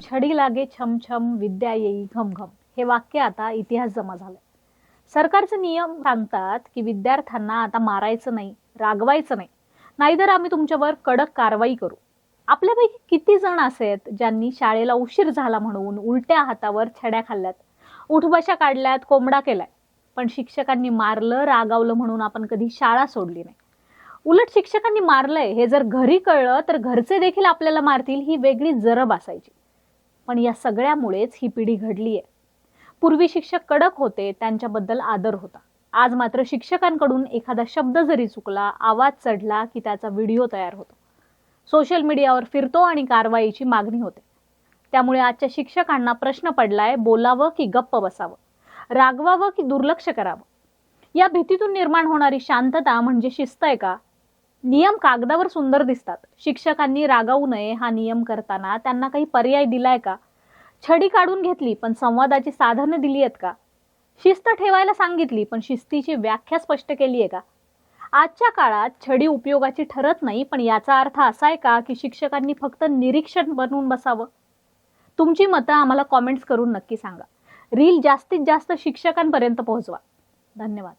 छडी लागे छमछम विद्या येई घमघम हे वाक्य आता इतिहास जमा झालंय. सरकारचे नियम सांगतात की विद्यार्थ्यांना आता मारायचं नाही, रागवायचं नाही, नाहीतर आम्ही तुमच्यावर कडक कारवाई करू. आपल्यापैकी किती जण असे आहेत ज्यांनी शाळेला उशीर झाला म्हणून उलट्या हातावर छड्या खाल्ल्यात, उठबशा काढल्यात, कोंबडा केलाय. पण शिक्षकांनी मारलं, रागावलं म्हणून आपण कधी शाळा सोडली नाही. उलट शिक्षकांनी मारलंय हे जर घरी कळलं तर घरचे देखील आपल्याला मारतील ही वेगळी जरब असायची. पण या सगळ्यामुळेच ही पिढी घडलीय. पूर्वी शिक्षक कडक होते, त्यांच्याबद्दल आदर होता. आज मात्र शिक्षकांकडून एखादा शब्द जरी चुकला, आवाज चढला की त्याचा व्हिडिओ तयार होतो, सोशल मीडियावर फिरतो आणि कारवाईची मागणी होते. त्यामुळे आजच्या शिक्षकांना प्रश्न पडलाय, बोलावं की गप्प बसावं, रागवावं की दुर्लक्ष करावं. या भीतीतून निर्माण होणारी शांतता म्हणजे शिस्त आहे का? नियम कागदावर सुंदर दिसतात. शिक्षकांनी रागावू नये हा नियम करताना त्यांना काही पर्याय दिलाय का? छडी काढून घेतली पण संवादाची साधनं दिली आहेत का? शिस्त ठेवायला सांगितली पण शिस्तीची व्याख्या स्पष्ट केली आहे का? आजच्या काळात छडी उपयोगाची ठरत नाही, पण याचा अर्थ असा आहे का की शिक्षकांनी फक्त निरीक्षण बनवून बसावं? तुमची मतं आम्हाला कॉमेंट्स करून नक्की सांगा. रील जास्तीत जास्त शिक्षकांपर्यंत पोहोचवा. धन्यवाद.